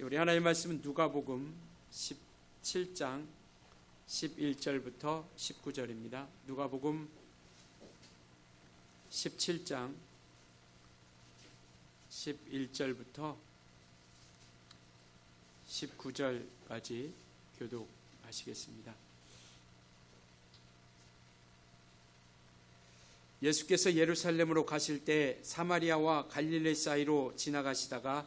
우리 하나님의 말씀은 누가복음 17장 11절부터 19절입니다. 누가복음 17장 11절부터 19절까지 교독하시겠습니다. 예수께서 예루살렘으로 가실 때 사마리아와 갈릴리 사이로 지나가시다가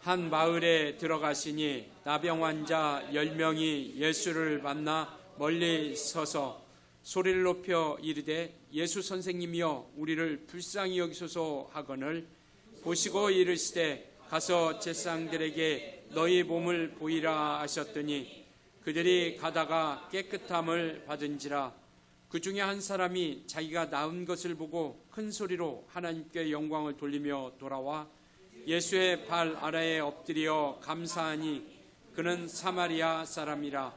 한 마을에 들어가시니 나병 환자 10명이 예수를 만나 멀리 서서 소리를 높여 이르되 예수 선생님이여 우리를 불쌍히 여기소서 하거늘 보시고 이르시되 가서 제사장들에게 너희 몸을 보이라 하셨더니 그들이 가다가 깨끗함을 받은지라. 그 중에 한 사람이 자기가 나은 것을 보고 큰 소리로 하나님께 영광을 돌리며 돌아와 예수의 발 아래에 엎드려 감사하니 그는 사마리아 사람이라.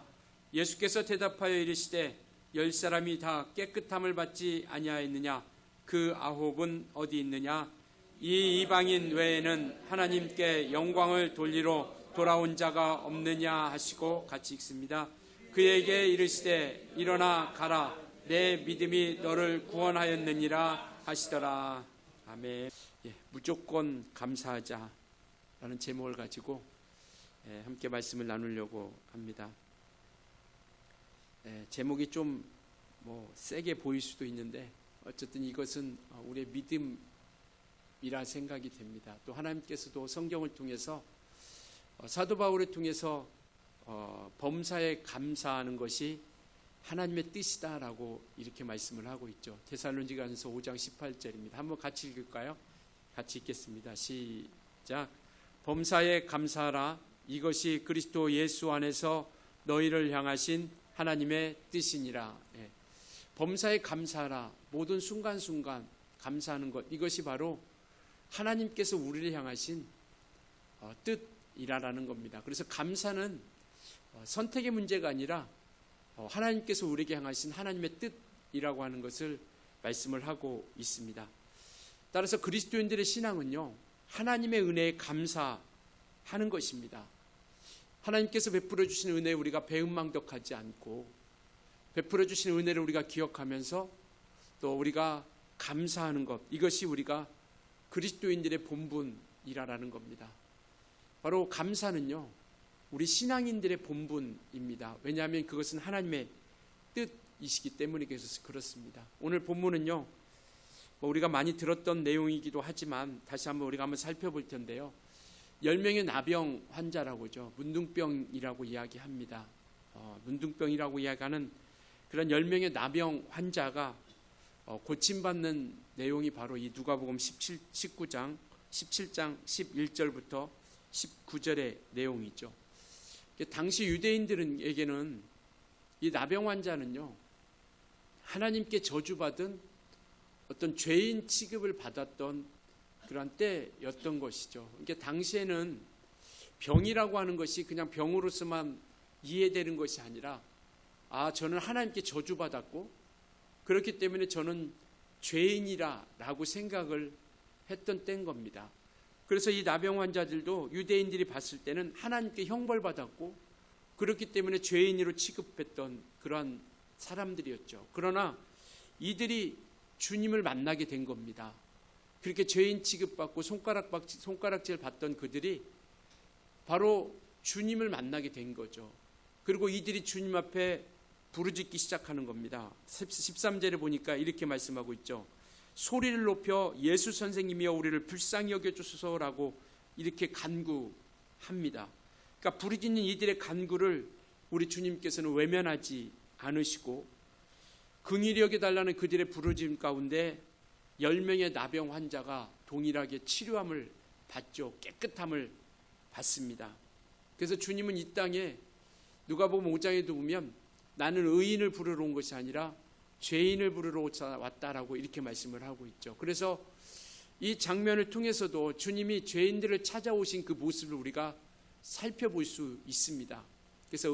예수께서 대답하여 이르시되 10사람이 다 깨끗함을 받지 아니하였느냐? 그 9은 어디 있느냐? 이 이방인 외에는 하나님께 영광을 돌리러 돌아온 자가 없느냐 하시고 같이 읽습니다. 그에게 이르시되 일어나 가라 내 믿음이 너를 구원하였느니라 하시더라. 아멘. 무조건 감사하자라는 제목을 가지고 함께 말씀을 나누려고 합니다. 제목이 좀 세게 보일 수도 있는데 어쨌든 이것은 우리의 믿음이라 생각이 됩니다. 또 하나님께서도 성경을 통해서 사도 바울을 통해서 범사에 감사하는 것이 하나님의 뜻이다라고 이렇게 말씀을 하고 있죠. 데살로니가전서 5장 18절입니다. 한번 같이 읽을까요? 같이 읽겠습니다. 시작. 범사에 감사하라. 이것이 그리스도 예수 안에서 너희를 향하신 하나님의 뜻이니라. 범사에 감사하라. 모든 순간순간 감사하는 것, 이것이 바로 하나님께서 우리를 향하신 뜻이라는 겁니다. 그래서 감사는 선택의 문제가 아니라 하나님께서 우리에게 향하신 하나님의 뜻이라고 하는 것을 말씀을 하고 있습니다. 따라서 그리스도인들의 신앙은요, 하나님의 은혜에 감사하는 것입니다. 하나님께서 베풀어 주신 은혜에 우리가 배은망덕하지 않고 베풀어 주신 은혜를 우리가 기억하면서 또 우리가 감사하는 것, 이것이 우리가 그리스도인들의 본분이라는 겁니다. 바로 감사는요, 우리 신앙인들의 본분입니다. 왜냐하면 그것은 하나님의 뜻이시기 때문에 그렇습니다. 오늘 본문은요, 우리가 많이 들었던 내용이기도 하지만 다시 한번 우리가 한번 살펴볼 텐데요. 10명의 나병 환자라고죠. 문둥병이라고 이야기합니다. 문둥병이라고 이야기하는 그런 10명의 나병 환자가 고침받는 내용이 바로 이 누가복음 17장 11절부터 19절의 내용이죠. 당시 유대인들에게는 이 나병 환자는요, 하나님께 저주받은 어떤 죄인 취급을 받았던 그런 때였던 것이죠. 그러니까 당시에는 병이라고 하는 것이 그냥 병으로서만 이해되는 것이 아니라, 저는 하나님께 저주받았고 그렇기 때문에 저는 죄인이라고 생각을 했던 때인 겁니다. 그래서 이 나병 환자들도 유대인들이 봤을 때는 하나님께 형벌받았고 그렇기 때문에 죄인으로 취급했던 그러한 사람들이었죠. 그러나 이들이 주님을 만나게 된 겁니다. 그렇게 죄인 취급받고 손가락질 받던 그들이 바로 주님을 만나게 된 거죠. 그리고 이들이 주님 앞에 부르짖기 시작하는 겁니다. 13절에 보니까 이렇게 말씀하고 있죠. 소리를 높여 예수 선생님이여 우리를 불쌍히 여겨주소서라고 이렇게 간구합니다. 그러니까 부르짖는 이들의 간구를 우리 주님께서는 외면하지 않으시고 긍휼히 여겨달라는 그들의 부르짖음 가운데 10명의 나병 환자가 동일하게 치료함을 받죠. 깨끗함을 받습니다. 그래서 주님은 이 땅에 누가복음 5장에도 보면 나는 의인을 부르러 온 것이 아니라 죄인을 부르러 왔다라고 이렇게 말씀을 하고 있죠. 그래서 이 장면을 통해서도 주님이 죄인들을 찾아오신 그 모습을 우리가 살펴볼 수 있습니다. 그래서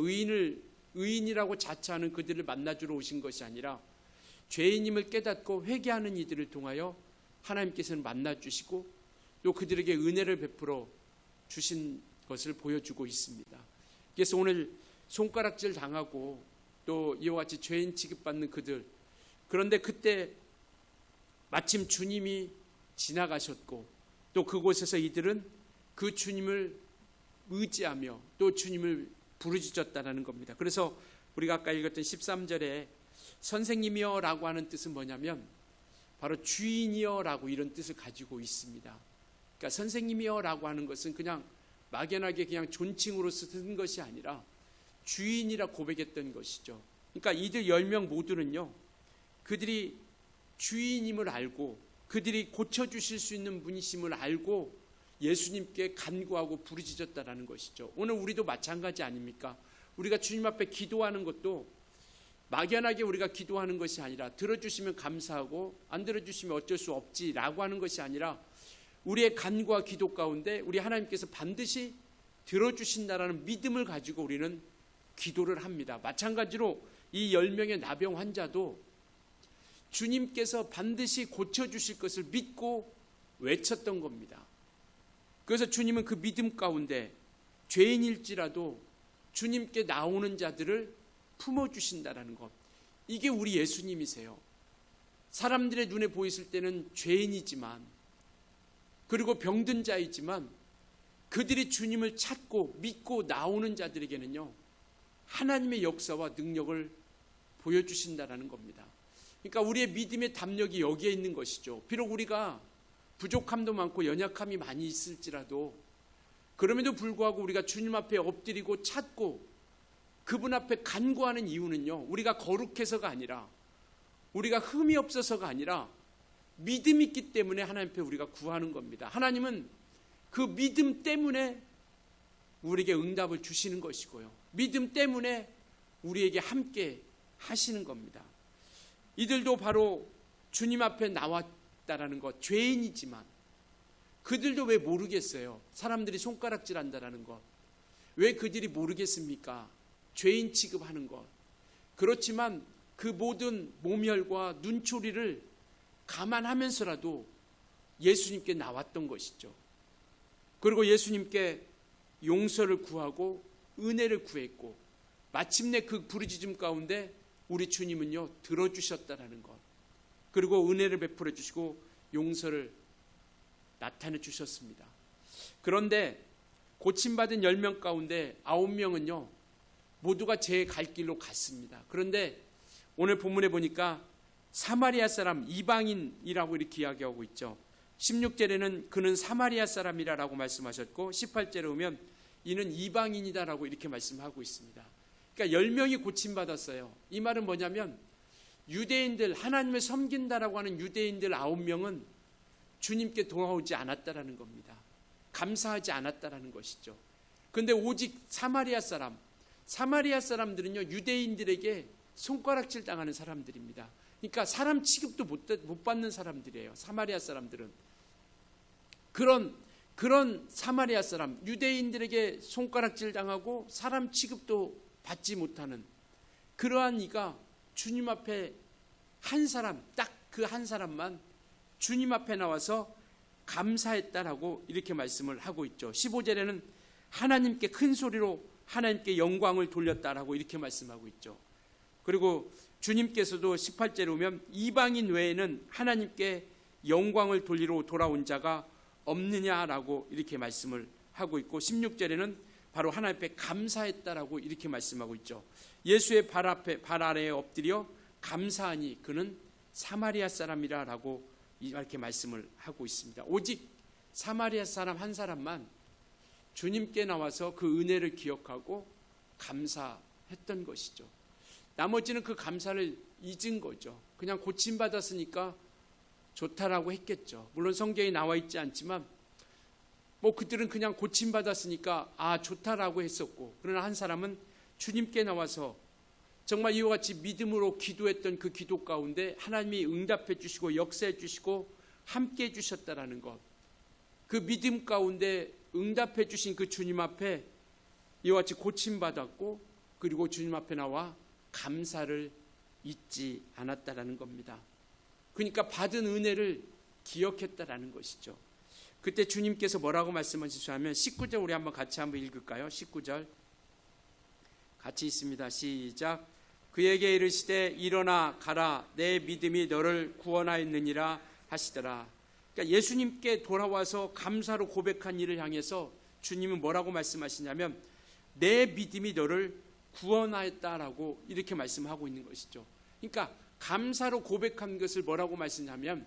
의인이라고 자처하는 그들을 만나주러 오신 것이 아니라 죄인임을 깨닫고 회개하는 이들을 통하여 하나님께서는 만나주시고 또 그들에게 은혜를 베풀어 주신 것을 보여주고 있습니다. 그래서 오늘 손가락질 당하고 또 이와 같이 죄인 취급받는 그들, 그런데 그때 마침 주님이 지나가셨고 또 그곳에서 이들은 그 주님을 의지하며 또 주님을 부르짖었다는 겁니다. 그래서 우리가 아까 읽었던 13절에 선생님이여 라고 하는 뜻은 뭐냐면 바로 주인이여 라고 이런 뜻을 가지고 있습니다. 그러니까 선생님이여 라고 하는 것은 그냥 막연하게 그냥 존칭으로 쓰는 것이 아니라 주인이라 고백했던 것이죠. 그러니까 이들 10명 모두는요, 그들이 주인임을 알고 그들이 고쳐주실 수 있는 분이심을 알고 예수님께 간구하고 부르짖었다라는 것이죠. 오늘 우리도 마찬가지 아닙니까? 우리가 주님 앞에 기도하는 것도 막연하게 우리가 기도하는 것이 아니라 들어주시면 감사하고 안 들어주시면 어쩔 수 없지라고 하는 것이 아니라 우리의 간구와 기도 가운데 우리 하나님께서 반드시 들어주신다라는 믿음을 가지고 우리는 기도를 합니다. 마찬가지로 이 10명의 나병 환자도 주님께서 반드시 고쳐주실 것을 믿고 외쳤던 겁니다. 그래서 주님은 그 믿음 가운데 죄인일지라도 주님께 나오는 자들을 품어주신다는 것, 이게 우리 예수님이세요. 사람들의 눈에 보이실 때는 죄인이지만 그리고 병든 자이지만 그들이 주님을 찾고 믿고 나오는 자들에게는요, 하나님의 역사와 능력을 보여주신다는 겁니다. 그러니까 우리의 믿음의 담력이 여기에 있는 것이죠. 비록 우리가 부족함도 많고 연약함이 많이 있을지라도 그럼에도 불구하고 우리가 주님 앞에 엎드리고 찾고 그분 앞에 간구하는 이유는요, 우리가 거룩해서가 아니라 우리가 흠이 없어서가 아니라 믿음이 있기 때문에 하나님 앞에 우리가 구하는 겁니다. 하나님은 그 믿음 때문에 우리에게 응답을 주시는 것이고요, 믿음 때문에 우리에게 함께 하시는 겁니다. 이들도 바로 주님 앞에 나왔다라는 것, 죄인이지만 그들도 왜 모르겠어요? 사람들이 손가락질 한다라는 것, 왜 그들이 모르겠습니까? 죄인 취급하는 것. 그렇지만 그 모든 모멸과 눈초리를 감안하면서라도 예수님께 나왔던 것이죠. 그리고 예수님께 용서를 구하고 은혜를 구했고 마침내 그 부르짖음 가운데 우리 주님은요, 들어주셨다라는 것, 그리고 은혜를 베풀어 주시고 용서를 나타내 주셨습니다. 그런데 고침받은 10명 가운데 9명은요 모두가 제 갈 길로 갔습니다. 그런데 오늘 본문에 보니까 사마리아 사람, 이방인이라고 이렇게 이야기하고 있죠. 16절에는 그는 사마리아 사람이라고 말씀하셨고 18절에 오면 이는 이방인이다라고 이렇게 말씀하고 있습니다. 그러니까 10명이 고침받았어요. 이 말은 뭐냐면 유대인들, 하나님을 섬긴다라고 하는 유대인들 9명은 주님께 돌아오지 않았다라는 겁니다. 감사하지 않았다라는 것이죠. 그런데 오직 사마리아 사람들은요 유대인들에게 손가락질 당하는 사람들입니다. 그러니까 사람 취급도 못 받는 사람들이에요. 사마리아 사람들은 그런 사마리아 사람, 유대인들에게 손가락질 당하고 사람 취급도 받지 못하는 그러한 이가 주님 앞에 한 사람, 딱 그 한 사람만 주님 앞에 나와서 감사했다라고 이렇게 말씀을 하고 있죠. 15절에는 하나님께 큰 소리로 하나님께 영광을 돌렸다라고 이렇게 말씀하고 있죠. 그리고 주님께서도 18절에 오면 이방인 외에는 하나님께 영광을 돌리러 돌아온 자가 없느냐라고 이렇게 말씀을 하고 있고 16절에는 바로 하나님 앞에 감사했다라고 이렇게 말씀하고 있죠. 예수의 발 아래에 엎드려 감사하니 그는 사마리아 사람이라라고 이렇게 말씀을 하고 있습니다. 오직 사마리아 사람 한 사람만 주님께 나와서 그 은혜를 기억하고 감사했던 것이죠. 나머지는 그 감사를 잊은 거죠. 그냥 고침받았으니까 좋다라고 했겠죠. 물론 성경에 나와 있지 않지만 그들은 그냥 고침받았으니까 좋다라고 했었고, 그러나 한 사람은 주님께 나와서 정말 이와 같이 믿음으로 기도했던 그 기도 가운데 하나님이 응답해 주시고 역사해 주시고 함께 해 주셨다라는 것, 그 믿음 가운데 응답해 주신 그 주님 앞에 이와 같이 고침받았고 그리고 주님 앞에 나와 감사를 잊지 않았다라는 겁니다. 그러니까 받은 은혜를 기억했다라는 것이죠. 그때 주님께서 뭐라고 말씀하시냐면 19절 우리 한번 같이 한번 읽을까요? 19절 같이 있습니다. 시작. 그에게 이르시되 일어나 가라 내 믿음이 너를 구원하였느니라 하시더라. 그러니까 예수님께 돌아와서 감사로 고백한 일을 향해서 주님은 뭐라고 말씀하시냐면 내 믿음이 너를 구원하였다라고 이렇게 말씀하고 있는 것이죠. 그러니까 감사로 고백한 것을 뭐라고 말씀하냐면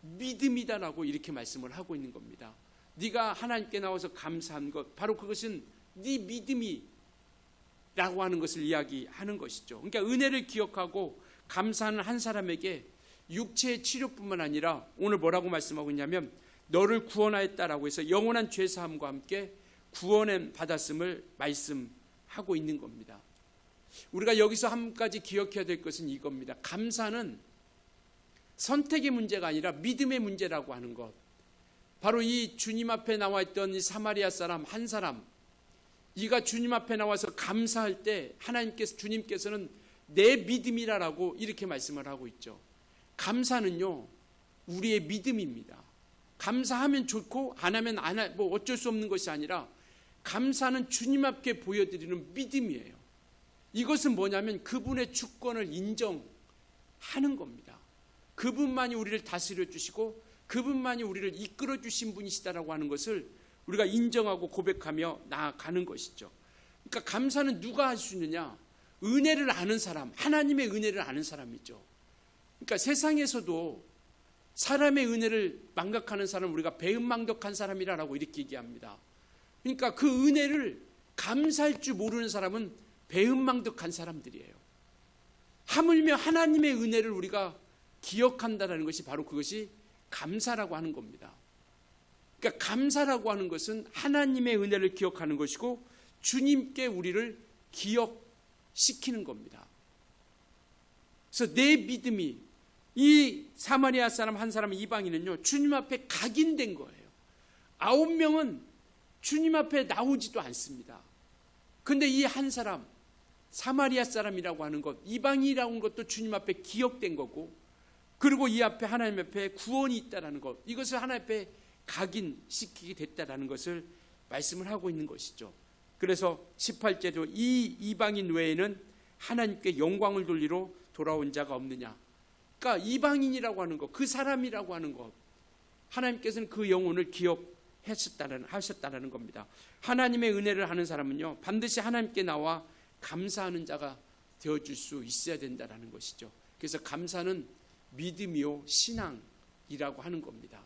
믿음이다라고 이렇게 말씀을 하고 있는 겁니다. 네가 하나님께 나와서 감사한 것 바로 그것은 네 믿음이라고 하는 것을 이야기하는 것이죠. 그러니까 은혜를 기억하고 감사하는 한 사람에게 육체의 치료뿐만 아니라 오늘 뭐라고 말씀하고 있냐면 너를 구원하였다라고 해서 영원한 죄사함과 함께 구원을 받았음을 말씀하고 있는 겁니다. 우리가 여기서 한 가지 기억해야 될 것은 이겁니다. 감사는 선택의 문제가 아니라 믿음의 문제라고 하는 것. 바로 이 주님 앞에 나와 있던 이 사마리아 사람 한 사람, 이가 주님 앞에 나와서 감사할 때 주님께서는 내 믿음이라고 이렇게 말씀을 하고 있죠. 감사는요 우리의 믿음입니다. 감사하면 좋고 안 하면 뭐 어쩔 수 없는 것이 아니라 감사는 주님 앞에 보여드리는 믿음이에요. 이것은 뭐냐면 그분의 주권을 인정하는 겁니다. 그분만이 우리를 다스려 주시고 그분만이 우리를 이끌어 주신 분이시다라고 하는 것을 우리가 인정하고 고백하며 나아가는 것이죠. 그러니까 감사는 누가 할 수 있느냐? 은혜를 아는 사람, 하나님의 은혜를 아는 사람이죠. 그러니까 세상에서도 사람의 은혜를 망각하는 사람은 우리가 배은망덕한 사람이라고 이렇게 얘기합니다. 그러니까 그 은혜를 감사할 줄 모르는 사람은 배은망덕한 사람들이에요. 하물며 하나님의 은혜를 우리가 기억한다는 것이 바로 그것이 감사라고 하는 겁니다. 그러니까 감사라고 하는 것은 하나님의 은혜를 기억하는 것이고 주님께 우리를 기억시키는 겁니다. 그래서 내 믿음이 이 사마리아 사람 한 사람 이방인은요 주님 앞에 각인된 거예요. 9명은 주님 앞에 나오지도 않습니다. 그런데 이 한 사람 사마리아 사람이라고 하는 것, 이방인이라고 하는 것도 주님 앞에 기억된 거고, 그리고 이 앞에 하나님 앞에 구원이 있다는 것, 이것을 하나님 앞에 각인시키게 됐다는 것을 말씀을 하고 있는 것이죠. 그래서 18절도 이 이방인 외에는 하나님께 영광을 돌리러 돌아온 자가 없느냐. 그러니까 이방인이라고 하는 것, 그 사람이라고 하는 것, 하나님께서는 그 영혼을 기억하셨다는 겁니다. 하나님의 은혜를 하는 사람은요 반드시 하나님께 나와 감사하는 자가 되어줄 수 있어야 된다는 것이죠. 그래서 감사는 믿음이요 신앙이라고 하는 겁니다.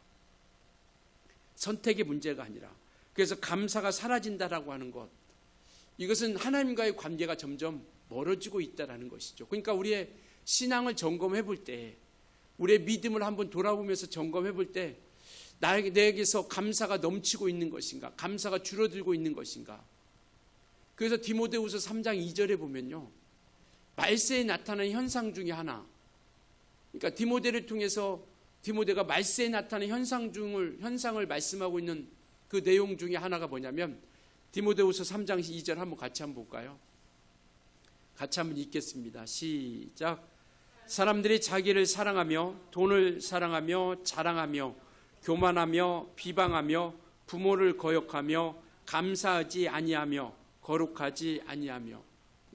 선택의 문제가 아니라. 그래서 감사가 사라진다라고 하는 것, 이것은 하나님과의 관계가 점점 멀어지고 있다는 것이죠. 그러니까 우리의 신앙을 점검해 볼 때, 우리의 믿음을 한번 돌아보면서 점검해 볼 때 내게서 감사가 넘치고 있는 것인가, 감사가 줄어들고 있는 것인가. 그래서 디모데후서 3장 2절에 보면요 말세에 나타나는 현상 중에 하나, 그러니까 디모데를 통해서 디모데가 말세에 나타나는 현상을 말씀하고 있는 그 내용 중에 하나가 뭐냐면 디모데후서 3장 2절 한번 같이 한번 볼까요? 같이 한번 읽겠습니다. 시작. 사람들이 자기를 사랑하며 돈을 사랑하며 자랑하며 교만하며 비방하며 부모를 거역하며 감사하지 아니하며 거룩하지 아니하며.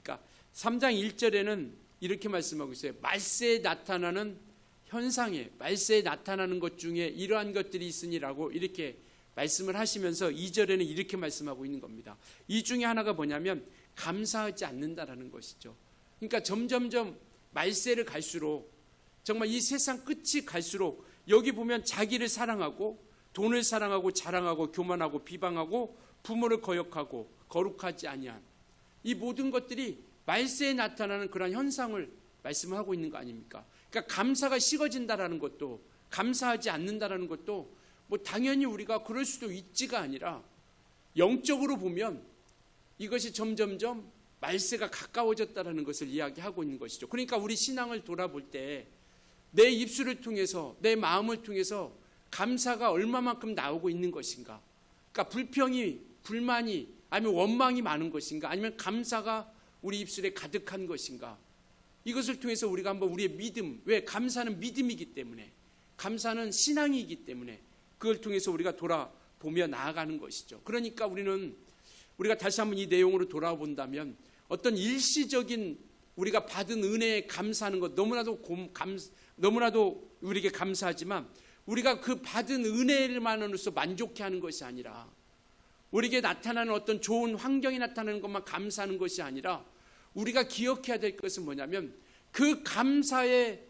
그러니까 3장 1절에는 이렇게 말씀하고 있어요. 말세에 나타나는 현상에, 말세에 나타나는 것 중에 이러한 것들이 있으니라고 이렇게 말씀을 하시면서 2절에는 이렇게 말씀하고 있는 겁니다. 이 중에 하나가 뭐냐면 감사하지 않는다라는 것이죠. 그러니까 점점점 말세를 갈수록, 정말 이 세상 끝이 갈수록 여기 보면 자기를 사랑하고 돈을 사랑하고 자랑하고 교만하고 비방하고 부모를 거역하고 거룩하지 아니한 이 모든 것들이 말세에 나타나는 그런 현상을 말씀하고 있는 거 아닙니까? 그러니까 감사가 식어진다라는 것도, 감사하지 않는다라는 것도 뭐 당연히 우리가 그럴 수도 있지가 아니라 영적으로 보면 이것이 점점점 말세가 가까워졌다라는 것을 이야기하고 있는 것이죠. 그러니까 우리 신앙을 돌아볼 때 내 입술을 통해서, 내 마음을 통해서 감사가 얼마만큼 나오고 있는 것인가. 그러니까 불평이, 불만이, 아니면 원망이 많은 것인가, 아니면 감사가 우리 입술에 가득한 것인가. 이것을 통해서 우리가 한번 우리의 믿음, 왜 감사는 믿음이기 때문에, 감사는 신앙이기 때문에 그걸 통해서 우리가 보며 나아가는 것이죠. 그러니까 우리가 다시 한번 이 내용으로 돌아와 본다면 어떤 일시적인 우리가 받은 은혜에 감사하는 것 너무나도 우리에게 감사하지만 우리가 그 받은 은혜만으로서 만족해하는 것이 아니라 우리에게 나타나는 어떤 좋은 환경이 나타나는 것만 감사하는 것이 아니라 우리가 기억해야 될 것은 뭐냐면 그 감사에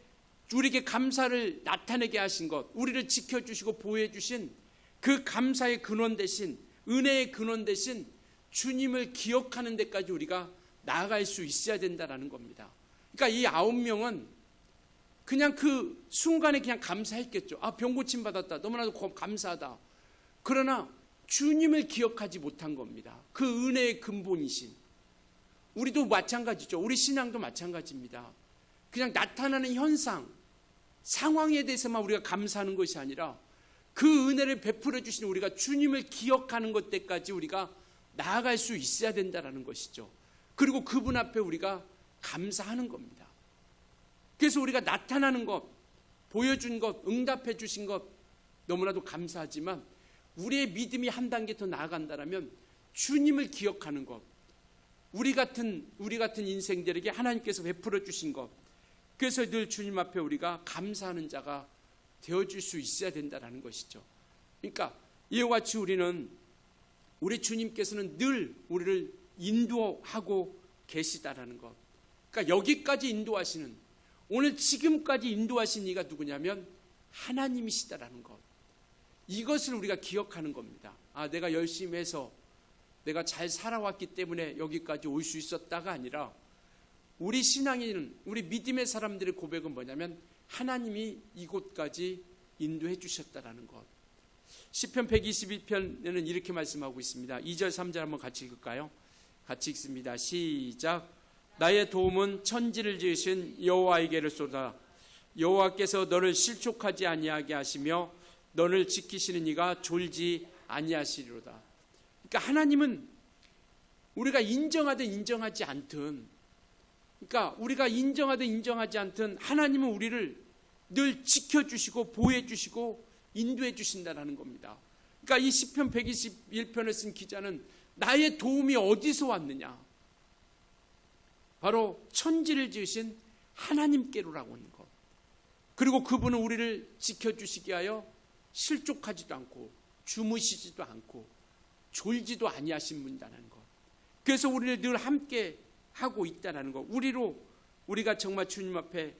우리에게 감사를 나타내게 하신 것, 우리를 지켜주시고 보호해 주신 그 감사의 근원 대신, 은혜의 근원 대신 주님을 기억하는 데까지 우리가 나아갈 수 있어야 된다는 겁니다. 그러니까 이 9명은 그냥 그 순간에 그냥 감사했겠죠. 병 고침 받았다. 너무나도 감사하다. 그러나 주님을 기억하지 못한 겁니다. 그 은혜의 근본이신. 우리도 마찬가지죠. 우리 신앙도 마찬가지입니다. 그냥 나타나는 현상, 상황에 대해서만 우리가 감사하는 것이 아니라 그 은혜를 베풀어 주신 우리가 주님을 기억하는 것 때까지 우리가 나아갈 수 있어야 된다는 것이죠. 그리고 그분 앞에 우리가 감사하는 겁니다. 그래서 우리가 나타나는 것, 보여준 것, 응답해 주신 것 너무나도 감사하지만 우리의 믿음이 한 단계 더 나아간다면 주님을 기억하는 것, 우리 같은 인생들에게 하나님께서 베풀어 주신 것, 그래서 늘 주님 앞에 우리가 감사하는 자가 되어줄 수 있어야 된다는 것이죠. 그러니까 이와 같이 우리 주님께서는 늘 우리를 인도하고 계시다라는 것. 그러니까 여기까지 인도하시는, 오늘 지금까지 인도하신 이가 누구냐면 하나님이시다라는 것. 이것을 우리가 기억하는 겁니다. 내가 열심히 해서 내가 잘 살아왔기 때문에 여기까지 올 수 있었다가 아니라 우리 신앙인, 우리 믿음의 사람들의 고백은 뭐냐면 하나님이 이곳까지 인도해 주셨다라는 것. 시편 122편에는 이렇게 말씀하고 있습니다. 2절 3절 한번 같이 읽을까요? 같이 읽습니다. 시작. 나의 도움은 천지를 지으신 여호와에게로소이다. 여호와께서 너를 실족하지 아니하게 하시며 너를 지키시는 이가 졸지 아니하시리로다. 그러니까 하나님은 우리가 인정하든 인정하지 않든, 그러니까 우리가 인정하든 인정하지 않든 하나님은 우리를 늘 지켜주시고 보호해주시고 인도해주신다는 겁니다. 그러니까 이 시편 121편을 쓴 기자는 나의 도움이 어디서 왔느냐? 바로 천지를 지으신 하나님께로라고 하는 것. 그리고 그분은 우리를 지켜주시게 하여 실족하지도 않고 주무시지도 않고 졸지도 아니하신 분이라는 것. 그래서 우리를 늘 함께 하고 있다는 것. 우리가 정말 주님 앞에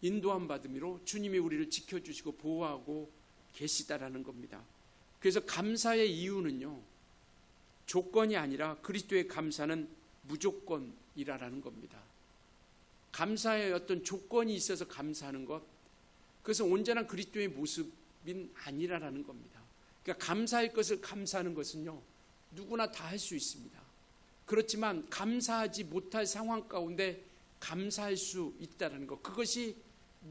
인도함 받음으로 주님이 우리를 지켜주시고 보호하고 계시다라는 겁니다. 그래서 감사의 이유는요, 조건이 아니라 그리스도의 감사는 무조건이라는 겁니다. 감사의 어떤 조건이 있어서 감사하는 것, 그래서 온전한 그리스도의 모습인 아니라는 겁니다. 그러니까 감사할 것을 감사하는 것은요, 누구나 다 할 수 있습니다. 그렇지만 감사하지 못할 상황 가운데 감사할 수 있다는 것, 그것이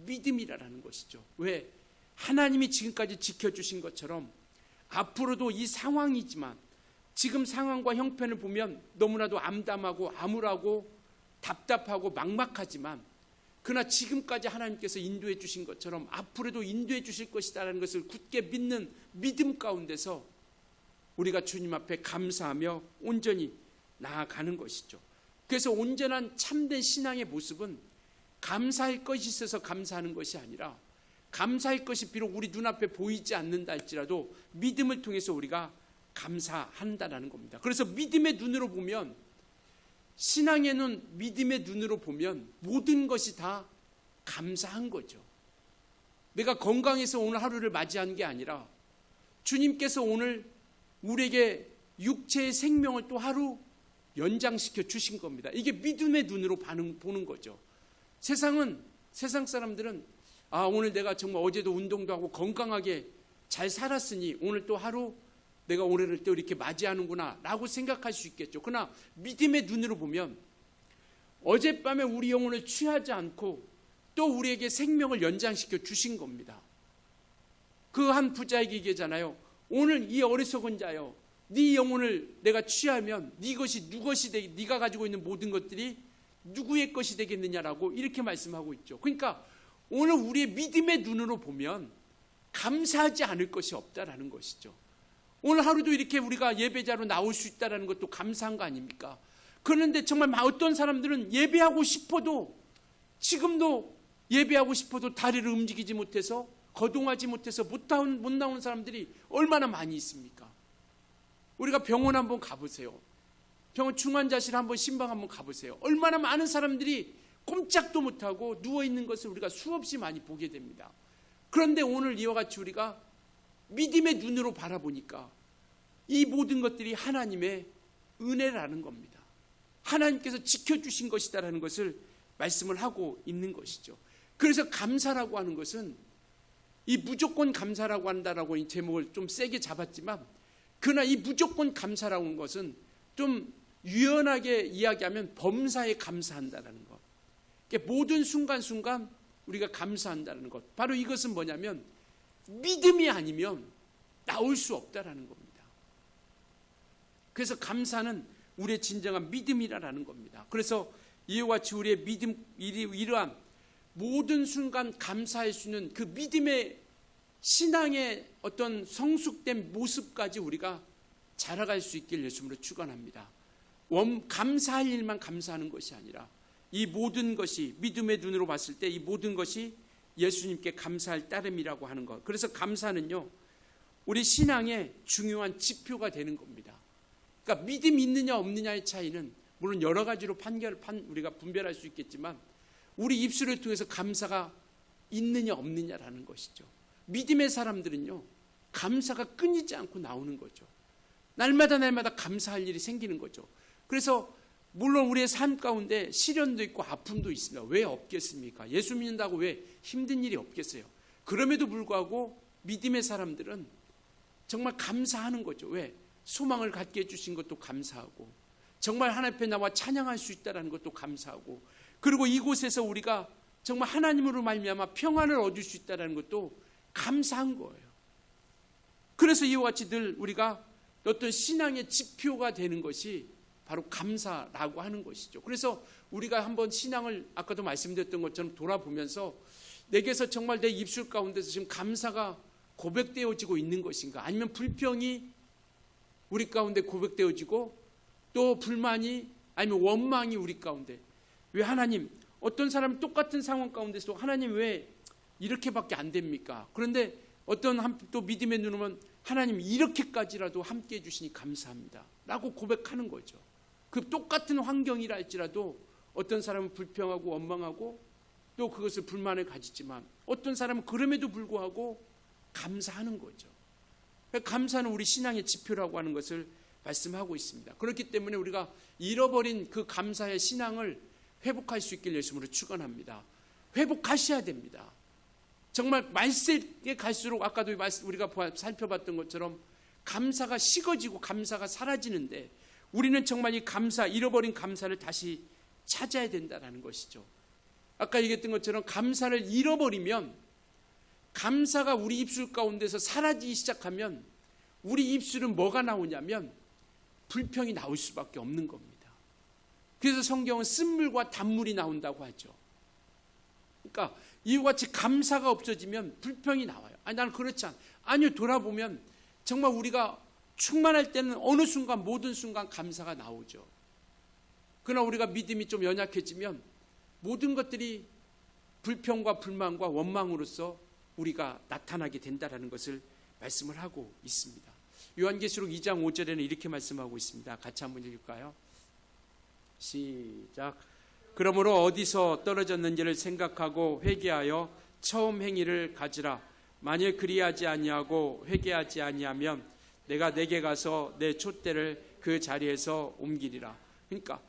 믿음이라는 것이죠. 왜? 하나님이 지금까지 지켜주신 것처럼 앞으로도 이 상황이지만 지금 상황과 형편을 보면 너무나도 암담하고 암울하고 답답하고 막막하지만 그러나 지금까지 하나님께서 인도해 주신 것처럼 앞으로도 인도해 주실 것이다라는 것을 굳게 믿는 믿음 가운데서 우리가 주님 앞에 감사하며 온전히 나아가는 것이죠. 그래서 온전한 참된 신앙의 모습은 감사할 것이 있어서 감사하는 것이 아니라 감사할 것이 비록 우리 눈앞에 보이지 않는다 할지라도 믿음을 통해서 우리가 감사한다는 겁니다. 그래서 믿음의 눈으로 보면, 신앙의 눈, 믿음의 눈으로 보면 모든 것이 다 감사한 거죠. 내가 건강해서 오늘 하루를 맞이한 게 아니라 주님께서 오늘 우리에게 육체의 생명을 또 하루 연장시켜 주신 겁니다. 이게 믿음의 눈으로 보는 거죠. 세상 사람들은 오늘 내가 정말 어제도 운동도 하고 건강하게 잘 살았으니 오늘 또 하루 내가 올해를 또 이렇게 맞이하는구나 라고 생각할 수 있겠죠. 그러나 믿음의 눈으로 보면 어젯밤에 우리 영혼을 취하지 않고 또 우리에게 생명을 연장시켜 주신 겁니다. 그 한 부자에게 얘기하잖아요. 오늘 이 어리석은 자여, 네 영혼을 내가 취하면 네가 가지고 있는 모든 것들이 누구의 것이 되겠느냐라고 이렇게 말씀하고 있죠. 그러니까 오늘 우리의 믿음의 눈으로 보면 감사하지 않을 것이 없다라는 것이죠. 오늘 하루도 이렇게 우리가 예배자로 나올 수 있다는 것도 감사한 거 아닙니까? 그런데 정말 어떤 사람들은 예배하고 싶어도, 지금도 예배하고 싶어도 다리를 움직이지 못해서, 거동하지 못해서 못 나오는 사람들이 얼마나 많이 있습니까? 우리가 병원 한번 가보세요. 병원 중환자실 한번 신방 한번 가보세요. 얼마나 많은 사람들이 꼼짝도 못하고 누워있는 것을 우리가 수없이 많이 보게 됩니다. 그런데 오늘 이와 같이 우리가 믿음의 눈으로 바라보니까 이 모든 것들이 하나님의 은혜라는 겁니다. 하나님께서 지켜주신 것이다라는 것을 말씀을 하고 있는 것이죠. 그래서 감사라고 하는 것은, 이 무조건 감사라고 한다라고 이 제목을 좀 세게 잡았지만, 그러나 이 무조건 감사라고 하는 것은 좀 유연하게 이야기하면 범사에 감사한다라는 것. 그러니까 모든 순간순간 우리가 감사한다는 것. 바로 이것은 뭐냐면 믿음이 아니면 나올 수 없다라는 겁니다. 그래서 감사는 우리의 진정한 믿음이라는 겁니다. 그래서 이와 같이 우리의 믿음, 이러한 모든 순간 감사할 수 있는 그 믿음의 신앙의 어떤 성숙된 모습까지 우리가 자라갈 수 있길 예수님으로 축원합니다. 감사할 일만 감사하는 것이 아니라 이 모든 것이 믿음의 눈으로 봤을 때 이 모든 것이 예수님께 감사할 따름이라고 하는 것. 그래서 감사는요, 우리 신앙의 중요한 지표가 되는 겁니다. 그러니까 믿음이 있느냐 없느냐의 차이는 물론 여러 가지로 우리가 분별할 수 있겠지만, 우리 입술을 통해서 감사가 있느냐 없느냐라는 것이죠. 믿음의 사람들은요, 감사가 끊이지 않고 나오는 거죠. 날마다 감사할 일이 생기는 거죠. 그래서 물론 우리의 삶 가운데 시련도 있고 아픔도 있습니다. 왜 없겠습니까? 예수 믿는다고 왜 힘든 일이 없겠어요? 그럼에도 불구하고 믿음의 사람들은 정말 감사하는 거죠. 왜? 소망을 갖게 해주신 것도 감사하고, 정말 하나님 앞에 나와 찬양할 수 있다는 것도 감사하고, 그리고 이곳에서 우리가 정말 하나님으로 말미암아 평안을 얻을 수 있다는 것도 감사한 거예요. 그래서 이와 같이 늘 우리가 어떤 신앙의 지표가 되는 것이 바로 감사라고 하는 것이죠. 그래서 우리가 한번 신앙을 아까도 말씀드렸던 것처럼 돌아보면서 내게서 정말 내 입술 가운데서 지금 감사가 고백되어지고 있는 것인가, 아니면 불평이 우리 가운데 고백되어지고 또 불만이 아니면 원망이 우리 가운데, 왜 하나님, 어떤 사람은 똑같은 상황 가운데서 하나님 왜 이렇게밖에 안 됩니까? 그런데 어떤 또 믿음의 눈으로는 하나님 이렇게까지라도 함께해 주시니 감사합니다 라고 고백하는 거죠. 그 똑같은 환경이라 할지라도 어떤 사람은 불평하고 원망하고 또 그것을 불만을 가지지만, 어떤 사람은 그럼에도 불구하고 감사하는 거죠. 감사는 우리 신앙의 지표라고 하는 것을 말씀하고 있습니다. 그렇기 때문에 우리가 잃어버린 그 감사의 신앙을 회복할 수 있길 예수님으로 축원합니다. 회복하셔야 됩니다. 정말 말세에 갈수록 아까도 우리가 살펴봤던 것처럼 감사가 식어지고 감사가 사라지는데, 우리는 정말 이 잃어버린 감사를 다시 찾아야 된다는 것이죠. 아까 얘기했던 것처럼 감사를 잃어버리면, 감사가 우리 입술 가운데서 사라지기 시작하면 우리 입술은 뭐가 나오냐면 불평이 나올 수밖에 없는 겁니다. 그래서 성경은 쓴물과 단물이 나온다고 하죠. 그러니까 이와 같이 감사가 없어지면 불평이 나와요. 나는 그렇지 않아. 아니요, 돌아보면 정말 우리가 충만할 때는 어느 순간, 모든 순간 감사가 나오죠. 그러나 우리가 믿음이 좀 연약해지면 모든 것들이 불평과 불만과 원망으로서 우리가 나타나게 된다는 것을 말씀을 하고 있습니다. 요한계시록 2장 5절에는 이렇게 말씀하고 있습니다. 같이 한번 읽을까요? 시작. 그러므로 어디서 떨어졌는지를 생각하고 회개하여 처음 행위를 가지라. 만일 그리하지 아니하고 회개하지 아니하면 내가 내게 가서 내 촛대를 그 자리에서 옮기리라. 그러니까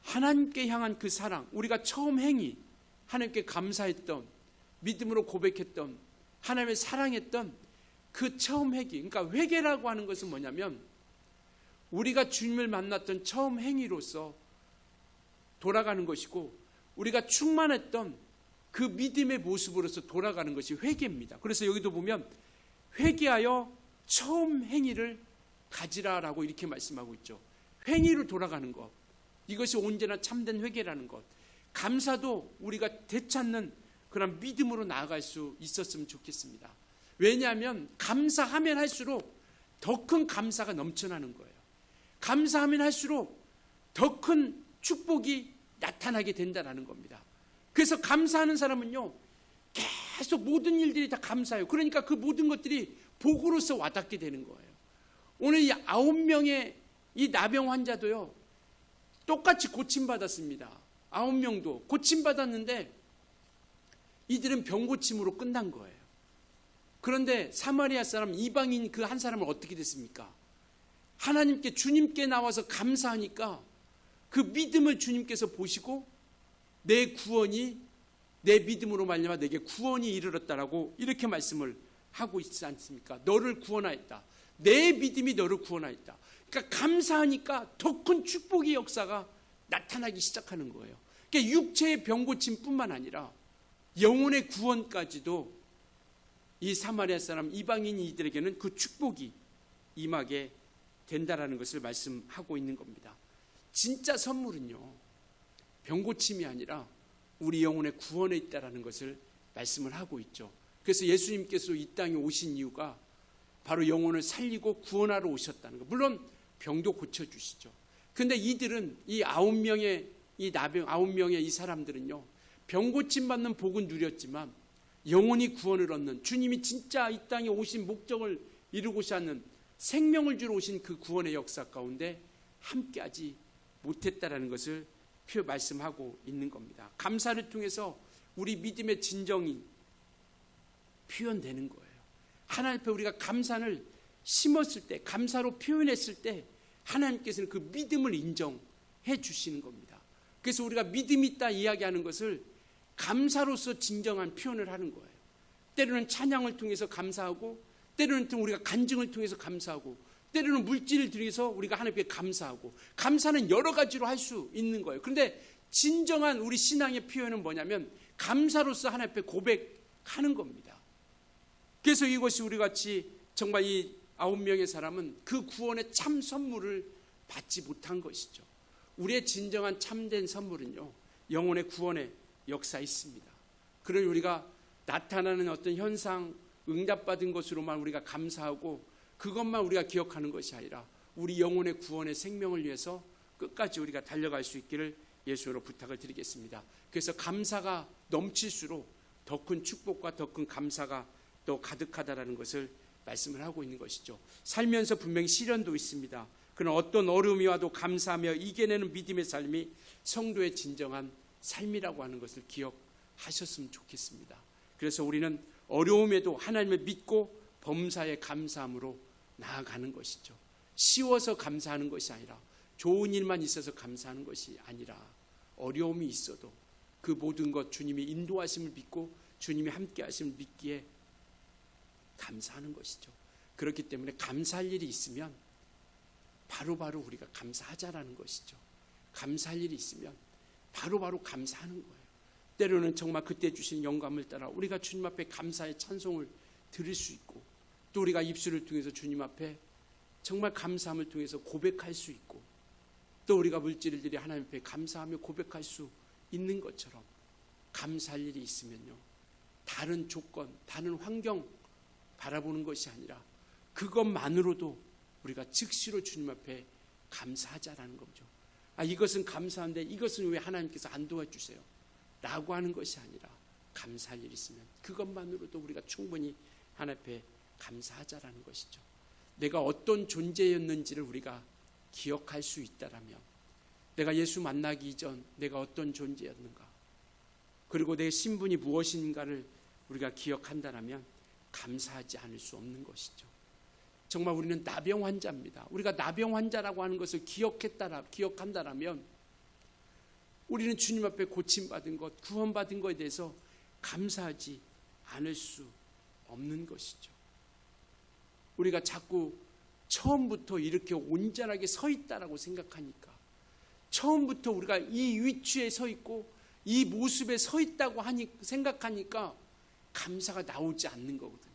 하나님께 향한 그 사랑, 우리가 처음 행위, 하나님께 감사했던, 믿음으로 고백했던, 하나님을 사랑했던 그 처음 행위, 그러니까 회개라고 하는 것은 뭐냐면 우리가 주님을 만났던 처음 행위로서 돌아가는 것이고, 우리가 충만했던 그 믿음의 모습으로서 돌아가는 것이 회개입니다. 그래서 여기도 보면 회개하여 처음 행위를 가지라라고 이렇게 말씀하고 있죠. 행위로 돌아가는 것, 이것이 언제나 참된 회개라는 것. 감사도 우리가 되찾는 그런 믿음으로 나아갈 수 있었으면 좋겠습니다. 왜냐하면 감사하면 할수록 더 큰 감사가 넘쳐나는 거예요. 감사하면 할수록 더 큰 축복이 나타나게 된다는 겁니다. 그래서 감사하는 사람은요, 계속 모든 일들이 다 감사해요. 그러니까 그 모든 것들이 복으로서 와닿게 되는 거예요. 오늘 이 9명의 이 나병 환자도요, 똑같이 고침받았습니다. 9명도 고침받았는데 이들은 병고침으로 끝난 거예요. 그런데 사마리아 사람 이방인 그 한 사람은 어떻게 됐습니까? 하나님께 주님께 나와서 감사하니까 그 믿음을 주님께서 보시고 내 구원이 내 믿음으로 말미암아 내게 구원이 이르렀다라고 이렇게 말씀을 하고 있지 않습니까? 너를 구원하였다. 내 믿음이 너를 구원하였다. 그러니까 감사하니까 더 큰 축복의 역사가 나타나기 시작하는 거예요. 그러니까 육체의 병고침뿐만 아니라 영혼의 구원까지도 이 사마리아 사람 이방인 이들에게는 그 축복이 임하게 된다라는 것을 말씀하고 있는 겁니다. 진짜 선물은요, 병고침이 아니라 우리 영혼의 구원에 있다라는 것을 말씀을 하고 있죠. 그래서 예수님께서 이 땅에 오신 이유가 바로 영혼을 살리고 구원하러 오셨다는 거. 물론 병도 고쳐주시죠. 근데 이들은 이 9명의 이 나병 9명의 이 사람들은요, 병고침 받는 복은 누렸지만 영혼이 구원을 얻는, 주님이 진짜 이 땅에 오신 목적을 이루고자 하는 생명을 주러 오신 그 구원의 역사 가운데 함께하지 못했다라는 것을 말씀하고 있는 겁니다. 감사를 통해서 우리 믿음의 진정이 표현되는 거예요. 하나님 앞에 우리가 감사를 심었을 때, 감사로 표현했을 때 하나님께서는 그 믿음을 인정해 주시는 겁니다. 그래서 우리가 믿음이 있다 이야기하는 것을 감사로서 진정한 표현을 하는 거예요. 때로는 찬양을 통해서 감사하고, 때로는 우리가 간증을 통해서 감사하고, 때로는 물질을 통해서 우리가 하나님께 감사하고, 감사는 여러 가지로 할 수 있는 거예요. 그런데 진정한 우리 신앙의 표현은 뭐냐면 감사로서 하나님 앞에 고백하는 겁니다. 그래서 이것이 우리 같이 정말 이 9명의 사람은 그 구원의 참 선물을 받지 못한 것이죠. 우리의 진정한 참된 선물은요, 영혼의 구원의 역사에 있습니다. 그러니 우리가 나타나는 어떤 현상, 응답받은 것으로만 우리가 감사하고 그것만 우리가 기억하는 것이 아니라 우리 영혼의 구원의 생명을 위해서 끝까지 우리가 달려갈 수 있기를 예수로 부탁을 드리겠습니다. 그래서 감사가 넘칠수록 더 큰 축복과 더 큰 감사가 또 가득하다라는 것을 말씀을 하고 있는 것이죠. 살면서 분명히 시련도 있습니다. 그러나 어떤 어려움이 와도 감사하며 이겨내는 믿음의 삶이 성도의 진정한 삶이라고 하는 것을 기억하셨으면 좋겠습니다. 그래서 우리는 어려움에도 하나님을 믿고 범사에 감사함으로 나아가는 것이죠. 쉬워서 감사하는 것이 아니라, 좋은 일만 있어서 감사하는 것이 아니라, 어려움이 있어도 그 모든 것 주님이 인도하심을 믿고 주님이 함께 하심을 믿기에 감사하는 것이죠. 그렇기 때문에 감사할 일이 있으면 바로바로 우리가 감사하자라는 것이죠. 감사할 일이 있으면 바로바로 감사하는 거예요. 때로는 정말 그때 주신 영감을 따라 우리가 주님 앞에 감사의 찬송을 드릴 수 있고, 또 우리가 입술을 통해서 주님 앞에 정말 감사함을 통해서 고백할 수 있고, 또 우리가 물질들이 하나님 앞에 감사하며 고백할 수 있는 것처럼 감사할 일이 있으면요, 다른 조건, 다른 환경 바라보는 것이 아니라 그것만으로도 우리가 즉시로 주님 앞에 감사하자라는 거죠. 이것은 감사한데 이것은 왜 하나님께서 안 도와주세요? 라고 하는 것이 아니라, 감사할 일이 있으면 그것만으로도 우리가 충분히 하나님 앞에 감사하자라는 것이죠. 내가 어떤 존재였는지를 우리가 기억할 수 있다라면, 내가 예수 만나기 이전 내가 어떤 존재였는가, 그리고 내 신분이 무엇인가를 우리가 기억한다라면 감사하지 않을 수 없는 것이죠. 정말 우리는 나병 환자입니다. 우리가 나병 환자라고 하는 것을 기억한다라면 우리는 주님 앞에 고침받은 것, 구원받은 것에 대해서 감사하지 않을 수 없는 것이죠. 우리가 자꾸 처음부터 이렇게 온전하게 서 있다라고 생각하니까, 처음부터 우리가 이 위치에 서 있고 이 모습에 서 있다고 생각하니까 감사가 나오지 않는 거거든요.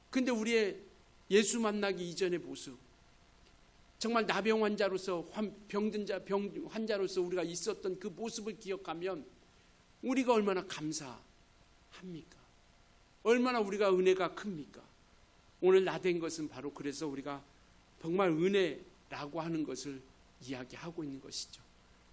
근데 우리의 예수 만나기 이전의 모습, 정말 나병 환자로서, 병 환자로서 우리가 있었던 그 모습을 기억하면 우리가 얼마나 감사합니까? 얼마나 우리가 은혜가 큽니까? 오늘 나된 것은 바로 그래서 우리가 정말 은혜라고 하는 것을 이야기하고 있는 것이죠.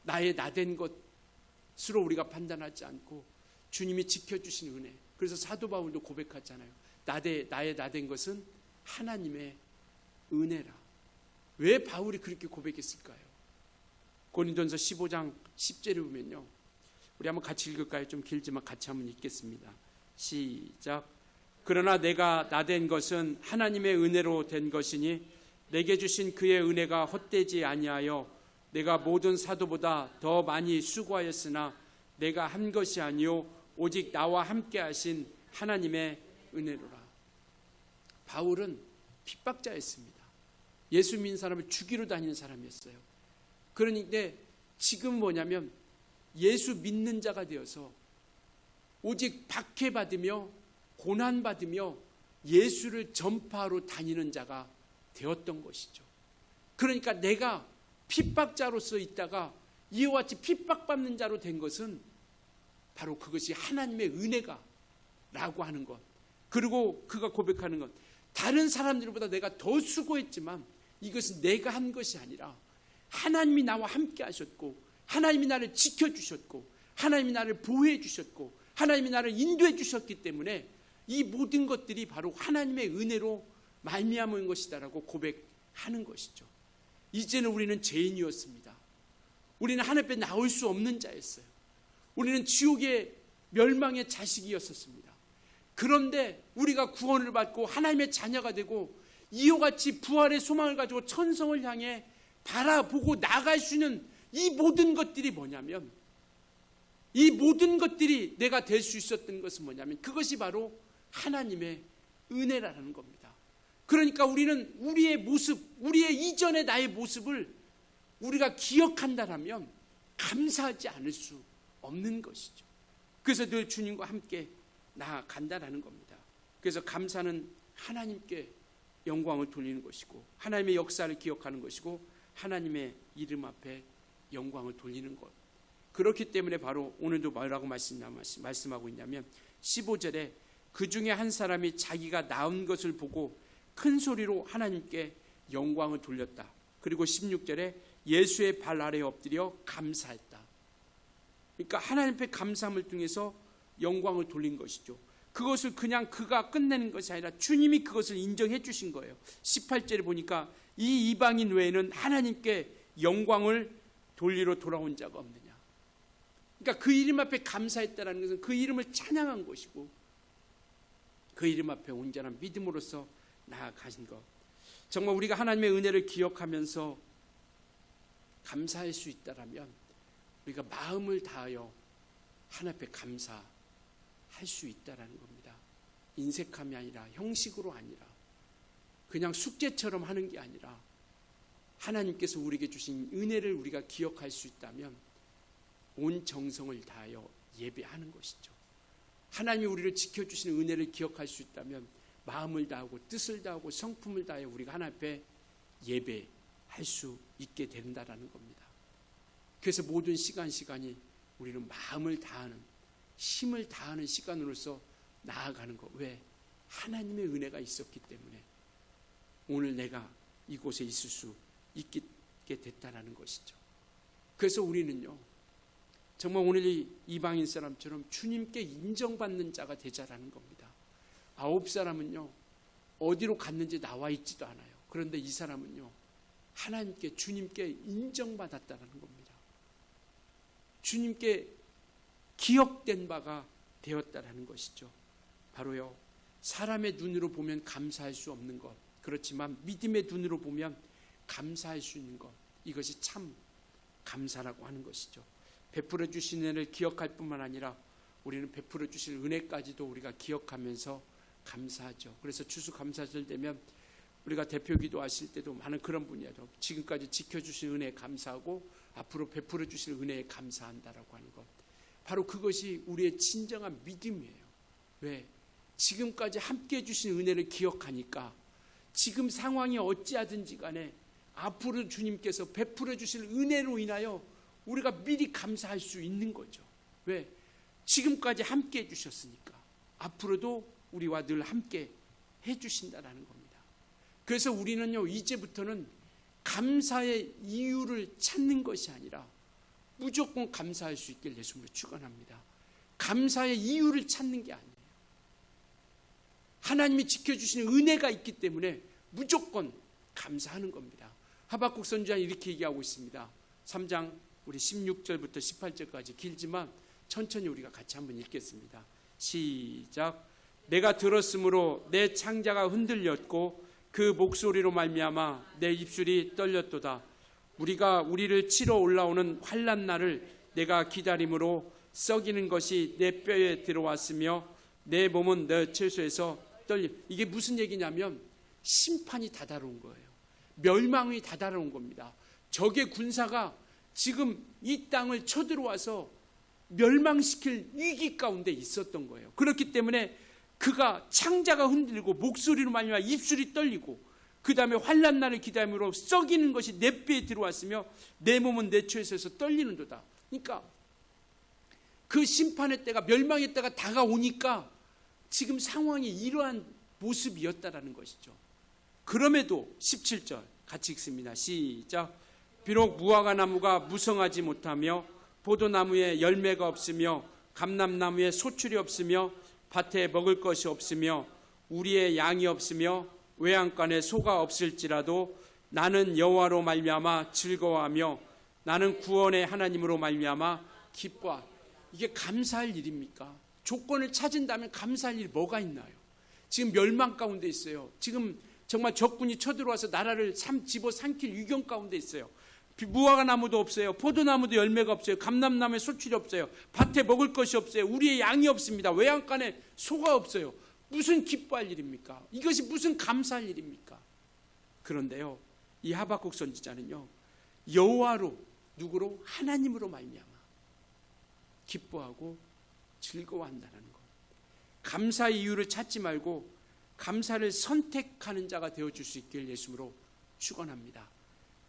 나의 나된 것으로 우리가 판단하지 않고 주님이 지켜주신 은혜. 그래서 사도 바울도 고백하잖아요. 나의 나된 것은 하나님의 은혜라. 왜 바울이 그렇게 고백했을까요? 고린도전서 15장 10절을 보면요, 우리 한번 같이 읽을까요? 좀 길지만 같이 한번 읽겠습니다. 시작. 그러나 내가 나된 것은 하나님의 은혜로 된 것이니 내게 주신 그의 은혜가 헛되지 아니하여 내가 모든 사도보다 더 많이 수고하였으나 내가 한 것이 아니요 오직 나와 함께 하신 하나님의 은혜로라. 바울은 핍박자였습니다. 예수 믿는 사람을 죽이러 다니는 사람이었어요. 그러니까 지금 뭐냐면 예수 믿는 자가 되어서 오직 박해받으며 고난받으며 예수를 전파하러 다니는 자가 되었던 것이죠. 그러니까 내가 핍박자로서 있다가 이와 같이 핍박받는 자로 된 것은 바로 그것이 하나님의 은혜가 라고 하는 것. 그리고 그가 고백하는 것, 다른 사람들보다 내가 더 수고했지만 이것은 내가 한 것이 아니라 하나님이 나와 함께 하셨고 하나님이 나를 지켜주셨고 하나님이 나를 보호해 주셨고 하나님이 나를 인도해 주셨기 때문에 이 모든 것들이 바로 하나님의 은혜로 말미암은 것이다라고 고백하는 것이죠. 이제는 우리는 죄인이었습니다. 우리는 하나님 앞에 나올 수 없는 자였어요. 우리는 지옥의 멸망의 자식이었었습니다. 그런데 우리가 구원을 받고 하나님의 자녀가 되고 이와 같이 부활의 소망을 가지고 천성을 향해 바라보고 나갈 수 있는 이 모든 것들이 뭐냐면, 이 모든 것들이 내가 될 수 있었던 것은 뭐냐면 그것이 바로 하나님의 은혜라는 겁니다. 그러니까 우리는 우리의 모습, 우리의 이전의 나의 모습을 우리가 기억한다면 감사하지 않을 수 없는 것이죠. 그래서 늘 주님과 함께 나아간다라는 겁니다. 그래서 감사는 하나님께 영광을 돌리는 것이고 하나님의 역사를 기억하는 것이고 하나님의 이름 앞에 영광을 돌리는 것. 그렇기 때문에 바로 오늘도 뭐라고 말씀하고 있냐면 15절에 그 중에 한 사람이 자기가 낳은 것을 보고 큰 소리로 하나님께 영광을 돌렸다. 그리고 16절에 예수의 발 아래에 엎드려 감사했다. 그러니까 하나님 앞에 감사함을 통해서 영광을 돌린 것이죠. 그것을 그냥 그가 끝내는 것이 아니라 주님이 그것을 인정해 주신 거예요. 18절에 보니까 이 이방인 외에는 하나님께 영광을 돌리러 돌아온 자가 없느냐. 그러니까 그 이름 앞에 감사했다는 것은 그 이름을 찬양한 것이고 그 이름 앞에 온전한 믿음으로써 나아가신 것. 정말 우리가 하나님의 은혜를 기억하면서 감사할 수 있다라면 우리가 마음을 다하여 하나님 앞에 감사할 수 있다라는 겁니다. 인색함이 아니라 형식으로 아니라 그냥 숙제처럼 하는 게 아니라 하나님께서 우리에게 주신 은혜를 우리가 기억할 수 있다면 온 정성을 다하여 예배하는 것이죠. 하나님이 우리를 지켜주시는 은혜를 기억할 수 있다면 마음을 다하고 뜻을 다하고 성품을 다하여 우리가 하나님 앞에 예배할 수 있게 된다라는 겁니다. 그래서 모든 시간이 우리는 마음을 다하는, 힘을 다하는 시간으로서 나아가는 것. 왜? 하나님의 은혜가 있었기 때문에 오늘 내가 이곳에 있을 수 있게 됐다라는 것이죠. 그래서 우리는요, 정말 오늘 이 이방인 사람처럼 주님께 인정받는 자가 되자라는 겁니다. 9사람은요 어디로 갔는지 나와 있지도 않아요. 그런데 이 사람은요 하나님께, 주님께 인정받았다는 겁니다. 주님께 기억된 바가 되었다라는 것이죠. 바로요, 사람의 눈으로 보면 감사할 수 없는 것, 그렇지만 믿음의 눈으로 보면 감사할 수 있는 것, 이것이 참 감사라고 하는 것이죠. 베풀어 주신 은혜를 기억할 뿐만 아니라 우리는 베풀어 주실 은혜까지도 우리가 기억하면서 감사하죠. 그래서 추수감사절 되면 우리가 대표 기도하실 때도 많은 그런 분야로 지금까지 지켜주신 은혜에 감사하고 앞으로 베풀어 주실 은혜에 감사한다라고 하는 것, 바로 그것이 우리의 진정한 믿음이에요. 왜? 지금까지 함께 해주신 은혜를 기억하니까 지금 상황이 어찌하든지 간에 앞으로 주님께서 베풀어 주실 은혜로 인하여 우리가 미리 감사할 수 있는 거죠. 왜? 지금까지 함께 해주셨으니까 앞으로도 우리와 늘 함께 해주신다라는 겁니다. 그래서 우리는요, 이제부터는 감사의 이유를 찾는 것이 아니라 무조건 감사할 수 있길 예수님으로 축원합니다. 감사의 이유를 찾는 게 아니에요. 하나님이 지켜주시는 은혜가 있기 때문에 무조건 감사하는 겁니다. 하박국 선지자는 이렇게 얘기하고 있습니다. 3장 우리 16절부터 18절까지 길지만 천천히 우리가 같이 한번 읽겠습니다. 시작. 내가 들었으므로 내 창자가 흔들렸고 그 목소리로 말미암아 내 입술이 떨렸도다. 우리가 우리를 치러 올라오는 환난 날을 내가 기다림으로 썩이는 것이 내 뼈에 들어왔으며 내 몸은 내 채소에서 떨림. 이게 무슨 얘기냐면 심판이 다다로운 거예요. 멸망이 다다로운 겁니다. 적의 군사가 지금 이 땅을 쳐들어와서 멸망시킬 위기 가운데 있었던 거예요. 그렇기 때문에 그가 창자가 흔들리고 목소리로 말미암아 입술이 떨리고 그 다음에 환난 날을 기다림으로 썩이는 것이 내 뼈에 들어왔으며 내 몸은 내 채에서 떨리는도다. 그러니까 그 심판의 때가, 멸망의 때가 다가오니까 지금 상황이 이러한 모습이었다라는 것이죠. 그럼에도 17절 같이 읽습니다. 시작. 비록 무화과 나무가 무성하지 못하며 포도나무에 열매가 없으며 감람나무에 소출이 없으며 밭에 먹을 것이 없으며 우리의 양이 없으며 외양간에 소가 없을지라도 나는 여호와로 말미암아 즐거워하며 나는 구원의 하나님으로 말미암아 기뻐하. 이게 감사할 일입니까? 조건을 찾은다면 감사할 일이 뭐가 있나요? 지금 멸망 가운데 있어요. 지금 정말 적군이 쳐들어와서 나라를 집어삼킬 위경 가운데 있어요. 무화과 나무도 없어요. 포도나무도 열매가 없어요. 감람나무에 소출이 없어요. 밭에 먹을 것이 없어요. 우리의 양이 없습니다. 외양간에 소가 없어요. 무슨 기뻐할 일입니까? 이것이 무슨 감사할 일입니까? 그런데요, 이 하박국 선지자는요, 여호와로, 누구로? 하나님으로 말미암아 기뻐하고 즐거워한다는 것. 감사의 이유를 찾지 말고 감사를 선택하는 자가 되어줄 수 있길 예수님으로 축원합니다.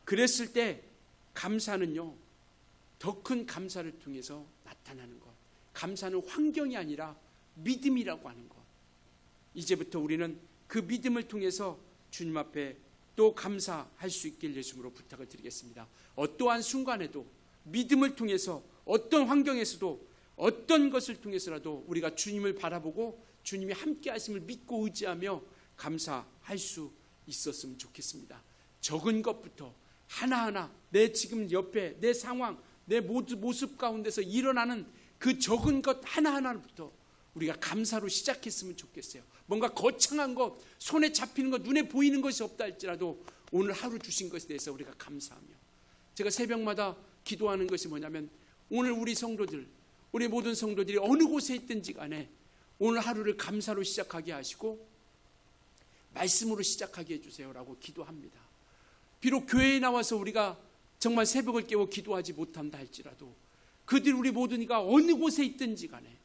그랬을 때 감사는요, 더 큰 감사를 통해서 나타나는 것. 감사는 환경이 아니라 믿음이라고 하는 것. 이제부터 우리는 그 믿음을 통해서 주님 앞에 또 감사할 수 있길 예수님으로 부탁을 드리겠습니다. 어떠한 순간에도 믿음을 통해서 어떤 환경에서도 어떤 것을 통해서라도 우리가 주님을 바라보고 주님이 함께 하심을 믿고 의지하며 감사할 수 있었으면 좋겠습니다. 적은 것부터 하나하나 내 지금 옆에 내 상황, 내 모습 가운데서 일어나는 그 적은 것 하나하나부터 우리가 감사로 시작했으면 좋겠어요. 뭔가 거창한 것, 손에 잡히는 것, 눈에 보이는 것이 없다 할지라도 오늘 하루 주신 것에 대해서 우리가 감사하며, 제가 새벽마다 기도하는 것이 뭐냐면 오늘 우리 성도들, 우리 모든 성도들이 어느 곳에 있든지 간에 오늘 하루를 감사로 시작하게 하시고 말씀으로 시작하게 해주세요라고 기도합니다. 비록 교회에 나와서 우리가 정말 새벽을 깨워 기도하지 못한다 할지라도 그들 우리 모두가 어느 곳에 있든지 간에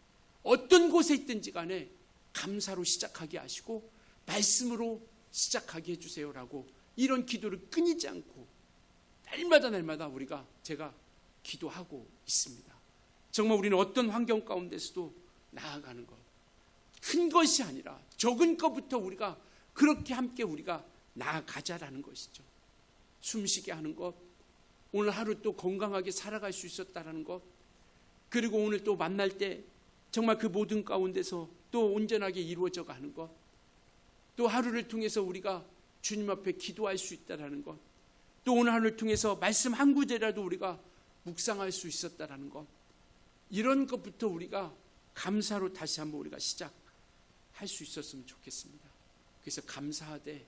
어떤 곳에 있든지 간에 감사로 시작하게 하시고 말씀으로 시작하게 해주세요라고 이런 기도를 끊이지 않고 날마다 제가 기도하고 있습니다. 정말 우리는 어떤 환경 가운데서도 나아가는 것, 큰 것이 아니라 적은 것부터 우리가 그렇게 함께 우리가 나아가자라는 것이죠. 숨쉬게 하는 것, 오늘 하루 또 건강하게 살아갈 수 있었다라는 것, 그리고 오늘 또 만날 때 정말 그 모든 가운데서 또 온전하게 이루어져 가는 것, 또 하루를 통해서 우리가 주님 앞에 기도할 수 있다라는 것, 또 오늘 하루를 통해서 말씀 한 구절이라도 우리가 묵상할 수 있었다라는 것, 이런 것부터 우리가 감사로 다시 한번 우리가 시작할 수 있었으면 좋겠습니다. 그래서 감사하되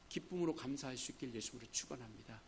기쁨으로 감사할 수 있길 예수님으로 축원합니다.